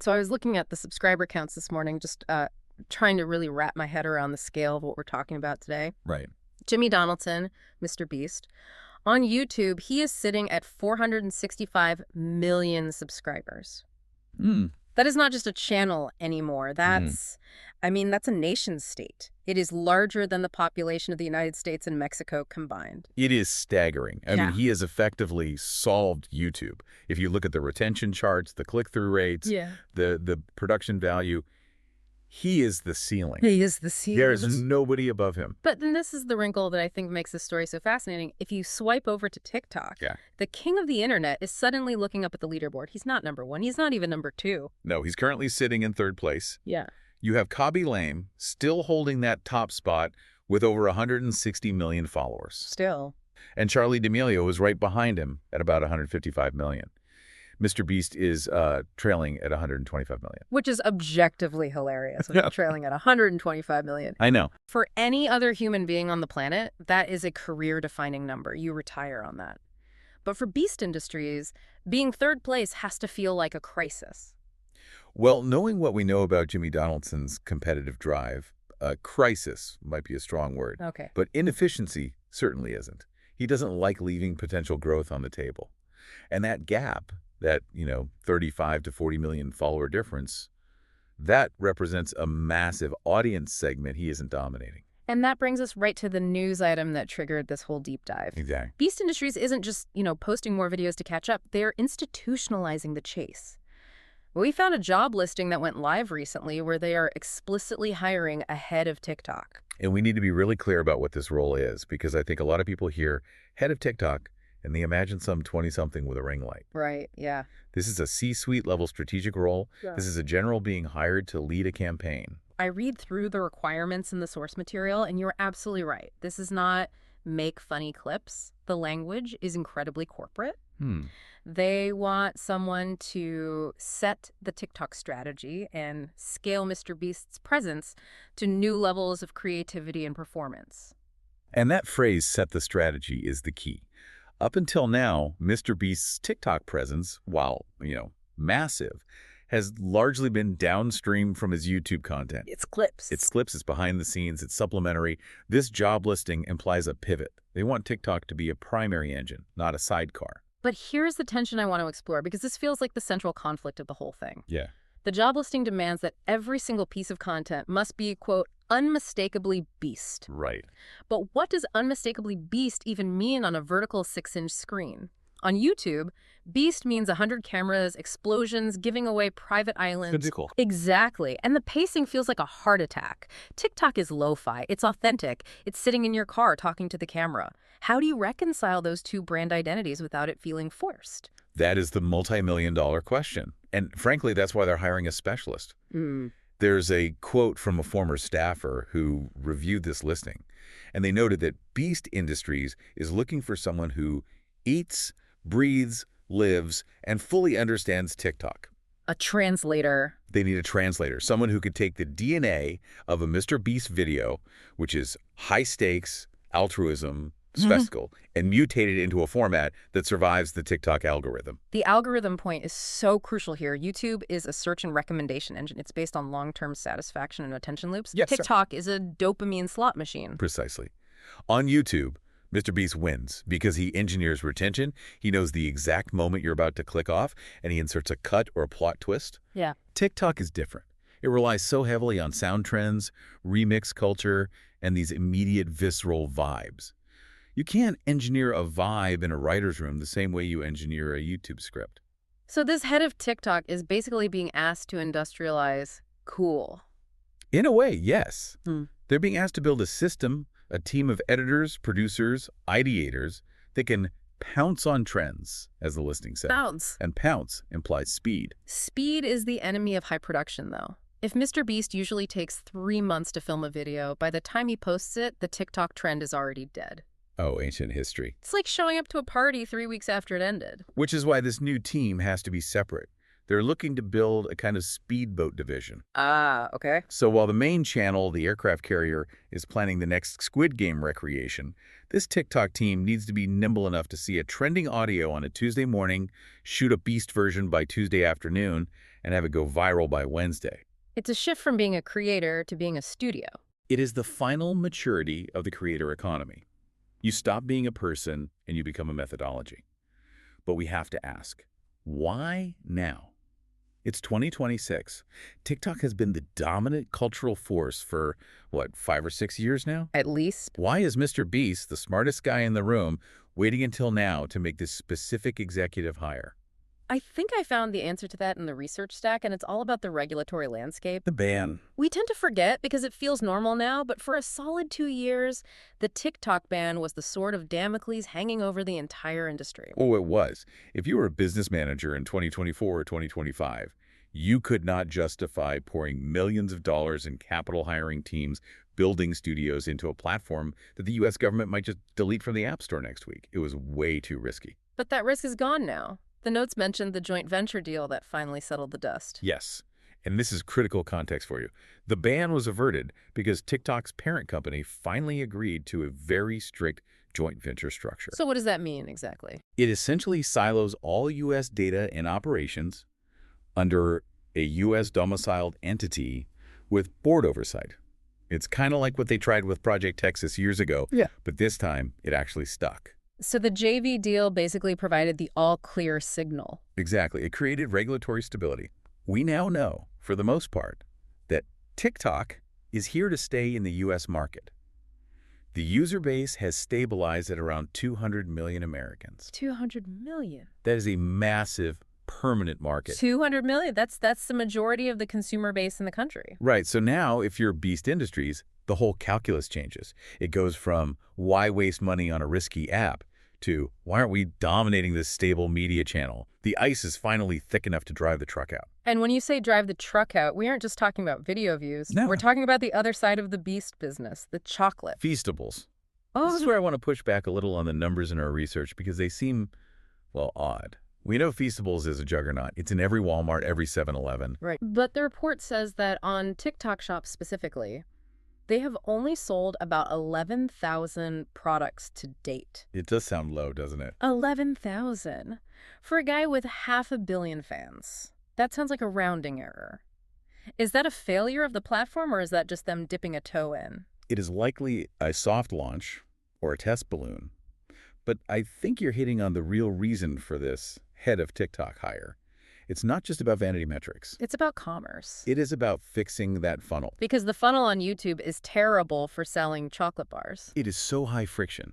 So I was looking at the subscriber counts this morning, just trying to really wrap my head around the scale of what we're talking about today. Right. Jimmy Donaldson, MrBeast, on YouTube, he is sitting at 465 million subscribers. That is not just a channel anymore. That's a nation state. It is larger than the population of the United States and Mexico combined. It is staggering. I mean, he has effectively solved YouTube. If you look at the retention charts, the click-through rates, the production value, he is the ceiling. He is the ceiling. There's nobody above him. But then this is the wrinkle that I think makes this story so fascinating. If you swipe over to TikTok, the king of the internet is suddenly looking up at the leaderboard. He's not number one. He's not even number two. No, he's currently sitting in third place. Yeah. You have Khaby Lame still holding that top spot with over 160 million followers. Still. And Charli D'Amelio is right behind him at about 155 million. MrBeast is trailing at 125 million. Which is objectively hilarious. Trailing at 125 million. I know. For any other human being on the planet, that is a career-defining number. You retire on that. But for Beast Industries, being third place has to feel like a crisis. Well, knowing what we know about Jimmy Donaldson's competitive drive, crisis might be a strong word. Okay. But inefficiency certainly isn't. He doesn't like leaving potential growth on the table. And that gap, that, 35 to 40 million follower difference, that represents a massive audience segment he isn't dominating. And that brings us right to the news item that triggered this whole deep dive. Exactly. Beast Industries isn't just, posting more videos to catch up. They're institutionalizing the chase. We found a job listing that went live recently where they are explicitly hiring a head of TikTok. And we need to be really clear about what this role is, because I think a lot of people hear head of TikTok and they imagine some 20-something with a ring light. Right, yeah. This is a C-suite level strategic role. Yeah. This is a general being hired to lead a campaign. I read through the requirements in the source material, and you're absolutely right. This is not make funny clips. The language is incredibly corporate. They want someone to set the TikTok strategy and scale MrBeast's presence to new levels of creativity and performance. And that phrase, set the strategy, is the key. Up until now, MrBeast's TikTok presence, while, massive, has largely been downstream from his YouTube content. It's clips. It's clips, it's behind the scenes, it's supplementary. This job listing implies a pivot. They want TikTok to be a primary engine, not a sidecar. But here's the tension I want to explore, because this feels like the central conflict of the whole thing. Yeah. The job listing demands that every single piece of content must be, quote, unmistakably Beast. Right. But what does unmistakably Beast even mean on a vertical 6-inch screen? On YouTube, Beast means 100 cameras, explosions, giving away private islands. Physical. Exactly. And the pacing feels like a heart attack. TikTok is lo-fi. It's authentic. It's sitting in your car talking to the camera. How do you reconcile those two brand identities without it feeling forced? That is the multi-million-dollar question. And frankly, that's why they're hiring a specialist. There's a quote from a former staffer who reviewed this listing, and they noted that Beast Industries is looking for someone who eats, breathes, lives, and fully understands TikTok. A translator. They need a translator, someone who could take the DNA of a MrBeast video, which is high stakes, altruism, spectacle, and mutate it into a format that survives the TikTok algorithm. The algorithm point is so crucial here. YouTube is a search and recommendation engine. It's based on long-term satisfaction and attention loops. Yes, TikTok is a dopamine slot machine. Precisely. On YouTube, MrBeast wins because he engineers retention, he knows the exact moment you're about to click off, and he inserts a cut or a plot twist. Yeah. TikTok is different. It relies so heavily on sound trends, remix culture, and these immediate visceral vibes. You can't engineer a vibe in a writer's room the same way you engineer a YouTube script. So this head of TikTok is basically being asked to industrialize cool. In a way, yes. They're being asked to build a system, a team of editors, producers, ideators that can pounce on trends, as the listing said. Pounce. And pounce implies speed. Speed is the enemy of high production, though. If MrBeast usually takes 3 months to film a video, by the time he posts it, the TikTok trend is already dead. Oh, ancient history. It's like showing up to a party 3 weeks after it ended. Which is why this new team has to be separate. They're looking to build a kind of speedboat division. Ah, okay. So while the main channel, the aircraft carrier, is planning the next Squid Game recreation, this TikTok team needs to be nimble enough to see a trending audio on a Tuesday morning, shoot a Beast version by Tuesday afternoon, and have it go viral by Wednesday. It's a shift from being a creator to being a studio. It is the final maturity of the creator economy. You stop being a person and you become a methodology. But we have to ask, why now? It's 2026. TikTok has been the dominant cultural force for, what, 5 or 6 years now? At least. Why is MrBeast, the smartest guy in the room, waiting until now to make this specific executive hire? I think I found the answer to that in the research stack, and it's all about the regulatory landscape. The ban. We tend to forget because it feels normal now, but for a solid 2 years, the TikTok ban was the sword of Damocles hanging over the entire industry. Oh, it was. If you were a business manager in 2024 or 2025, you could not justify pouring millions of dollars in capital hiring teams, building studios into a platform that the U.S. government might just delete from the App Store next week. It was way too risky. But that risk is gone now. The notes mentioned the joint venture deal that finally settled the dust. Yes, and this is critical context for you. The ban was averted because TikTok's parent company finally agreed to a very strict joint venture structure. So what does that mean exactly? It essentially silos all U.S. data and operations under a U.S. domiciled entity with board oversight. It's kind of like what they tried with Project Texas years ago, but this time it actually stuck. So the JV deal basically provided the all-clear signal. Exactly. It created regulatory stability. We now know, for the most part, that TikTok is here to stay in the U.S. market. The user base has stabilized at around 200 million Americans. 200 million? That is a massive, permanent market. 200 million? That's the majority of the consumer base in the country. Right. So now, if you're Beast Industries, the whole calculus changes. It goes from why waste money on a risky app to why aren't we dominating this stable media channel? The ice is finally thick enough to drive the truck out. And when you say drive the truck out, we aren't just talking about video views. No. We're talking about the other side of the Beast business, the chocolate. Feastables. Oh, This is where I want to push back a little on the numbers in our research because they seem, well, odd. We know Feastables is a juggernaut. It's in every Walmart, every 7-Eleven. right. But the report says that on TikTok Shop specifically, they have only sold about 11,000 products to date. It does sound low, doesn't it? 11,000? For a guy with 500 million fans. That sounds like a rounding error. Is that a failure of the platform, or is that just them dipping a toe in? It is likely a soft launch or a test balloon. But I think you're hitting on the real reason for this head of TikTok hire. It's not just about vanity metrics. It's about commerce. It is about fixing that funnel. Because the funnel on YouTube is terrible for selling chocolate bars. It is so high friction.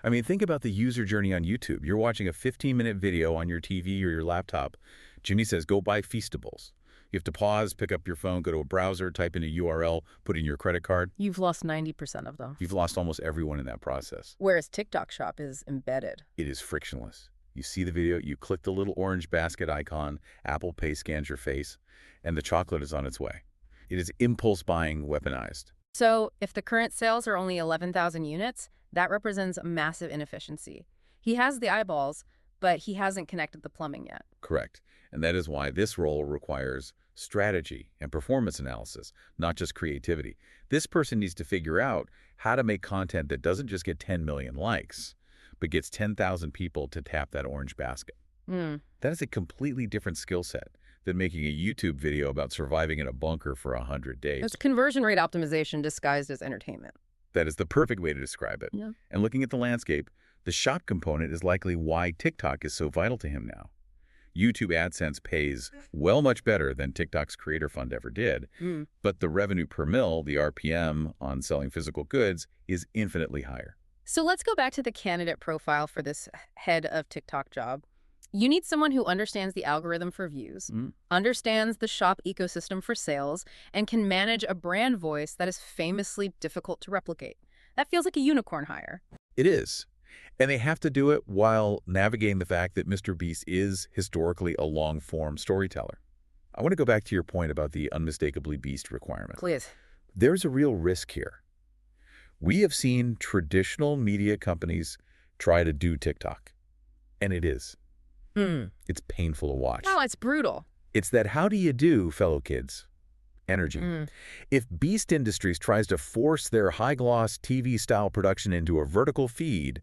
I mean, think about the user journey on YouTube. You're watching a 15-minute video on your TV or your laptop. Jimmy says, go buy Feastables. You have to pause, pick up your phone, go to a browser, type in a URL, put in your credit card. You've lost 90% of them. You've lost almost everyone in that process. Whereas TikTok Shop is embedded. It is frictionless. You see the video, you click the little orange basket icon, Apple Pay scans your face, and the chocolate is on its way. It is impulse buying weaponized. So if the current sales are only 11,000 units, that represents a massive inefficiency. He has the eyeballs, but he hasn't connected the plumbing yet. Correct. And that is why this role requires strategy and performance analysis, not just creativity. This person needs to figure out how to make content that doesn't just get 10 million likes, but gets 10,000 people to tap that orange basket. That is a completely different skill set than making a YouTube video about surviving in a bunker for 100 days. It's conversion rate optimization disguised as entertainment. That is the perfect way to describe it. Yeah. And looking at the landscape, the shop component is likely why TikTok is so vital to him now. YouTube AdSense pays well much better than TikTok's Creator Fund ever did, but the revenue per mil, the RPM on selling physical goods, is infinitely higher. So let's go back to the candidate profile for this head of TikTok job. You need someone who understands the algorithm for views, understands the shop ecosystem for sales, and can manage a brand voice that is famously difficult to replicate. That feels like a unicorn hire. It is. And they have to do it while navigating the fact that MrBeast is historically a long-form storyteller. I want to go back to your point about the unmistakably Beast requirement. Please. There's a real risk here. We have seen traditional media companies try to do TikTok, and it is. It's painful to watch. No, it's brutal. It's that how do you do, fellow kids? Energy. If Beast Industries tries to force their high-gloss TV-style production into a vertical feed,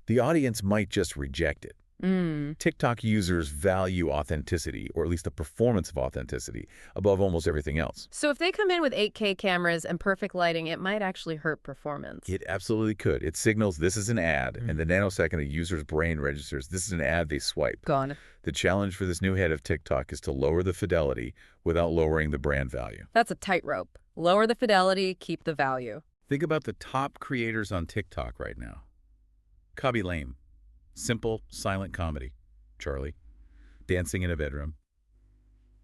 the audience might just reject it. TikTok users value authenticity, or at least the performance of authenticity, above almost everything else. So if they come in with 8K cameras and perfect lighting, it might actually hurt performance. It absolutely could. It signals this is an ad, and the nanosecond a user's brain registers this is an ad, they swipe. Gone. The challenge for this new head of TikTok is to lower the fidelity without lowering the brand value. That's a tightrope. Lower the fidelity, keep the value. Think about the top creators on TikTok right now. Cobby Lame. Simple, silent comedy. Charlie. Dancing in a bedroom.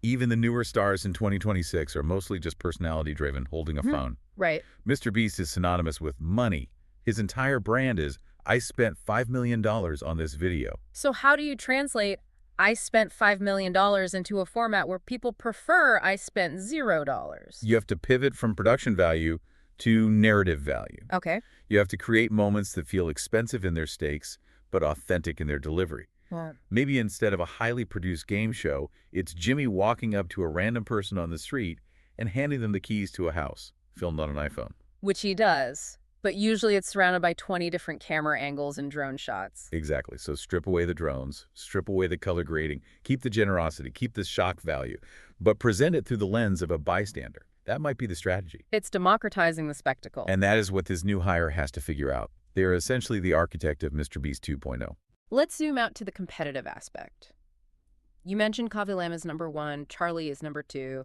Even the newer stars in 2026 are mostly just personality-driven, holding a phone. Right. MrBeast is synonymous with money. His entire brand is, I spent $5 million on this video. So how do you translate I spent $5 million into a format where people prefer I spent $0? You have to pivot from production value to narrative value. Okay. You have to create moments that feel expensive in their stakes, but authentic in their delivery. Maybe instead of a highly produced game show, it's Jimmy walking up to a random person on the street and handing them the keys to a house, filmed on an iPhone. Which he does, but usually it's surrounded by 20 different camera angles and drone shots. Exactly. So strip away the drones, strip away the color grading, keep the generosity, keep the shock value, but present it through the lens of a bystander. That might be the strategy. It's democratizing the spectacle. And that is what this new hire has to figure out. They are essentially the architect of MrBeast 2.0. Let's zoom out to the competitive aspect. You mentioned Cobby Lame is #1, Charlie is #2.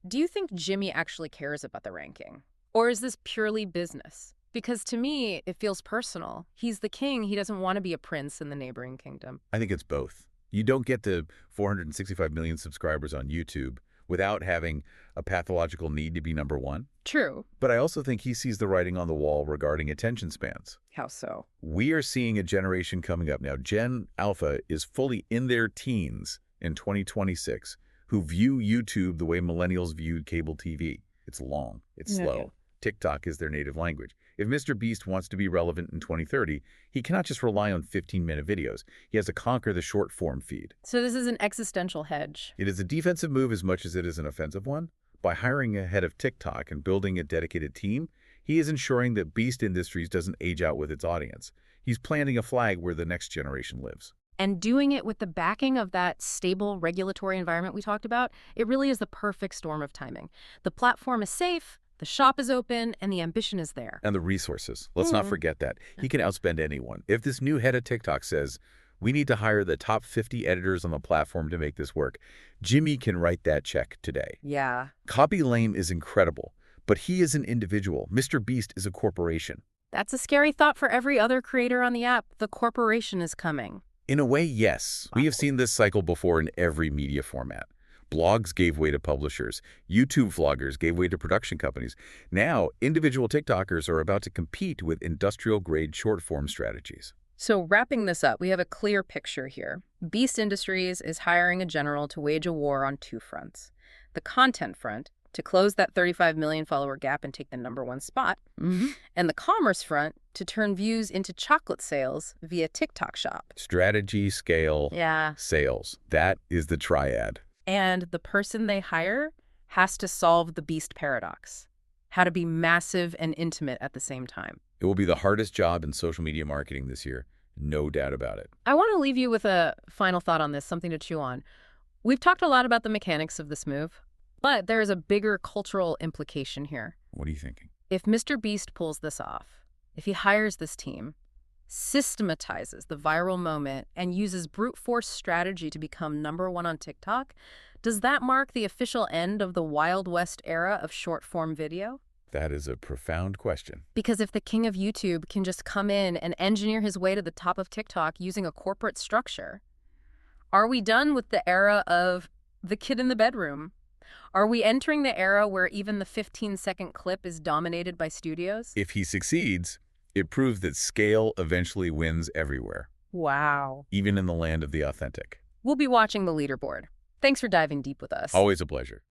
Do you think Jimmy actually cares about the ranking? Or is this purely business? Because to me, it feels personal. He's the king. He doesn't want to be a prince in the neighboring kingdom. I think it's both. You don't get to 465 million subscribers on YouTube without having a pathological need to be #1. True. But I also think he sees the writing on the wall regarding attention spans. How so? We are seeing a generation coming up now. Gen Alpha is fully in their teens in 2026 who view YouTube the way millennials viewed cable TV. It's long. It's slow. TikTok is their native language. If MrBeast wants to be relevant in 2030, he cannot just rely on 15-minute videos. He has to conquer the short-form feed. So this is an existential hedge. It is a defensive move as much as it is an offensive one. By hiring a head of TikTok and building a dedicated team, he is ensuring that Beast Industries doesn't age out with its audience. He's planting a flag where the next generation lives. And doing it with the backing of that stable regulatory environment we talked about, it really is the perfect storm of timing. The platform is safe, the shop is open, and the ambition is there. And the resources. Let's not forget that. He can outspend anyone. If this new head of TikTok says, we need to hire the top 50 editors on the platform to make this work, Jimmy can write that check today. Yeah. Cobby Lame is incredible, but he is an individual. MrBeast is a corporation. That's a scary thought for every other creator on the app. The corporation is coming. In a way, yes. We have seen this cycle before in every media format. Blogs gave way to publishers. YouTube vloggers gave way to production companies. Now, individual TikTokers are about to compete with industrial-grade short-form strategies. So wrapping this up, we have a clear picture here. Beast Industries is hiring a general to wage a war on two fronts. The content front, to close that 35 million follower gap and take the #1 spot. And the commerce front, to turn views into chocolate sales via TikTok Shop. Strategy, scale, sales. That is the triad. And the person they hire has to solve the Beast paradox. How to be massive and intimate at the same time. It will be the hardest job in social media marketing this year. No doubt about it. I want to leave you with a final thought on this, something to chew on. We've talked a lot about the mechanics of this move, but there is a bigger cultural implication here. What are you thinking? If MrBeast pulls this off, if he hires this team, systematizes the viral moment, and uses brute force strategy to become #1 on TikTok, does that mark the official end of the Wild West era of short-form video? That is a profound question. Because if the king of YouTube can just come in and engineer his way to the top of TikTok using a corporate structure, are we done with the era of the kid in the bedroom? Are we entering the era where even the 15-second clip is dominated by studios? If he succeeds, it proves that scale eventually wins everywhere. Wow. Even in the land of the authentic. We'll be watching the leaderboard. Thanks for diving deep with us. Always a pleasure.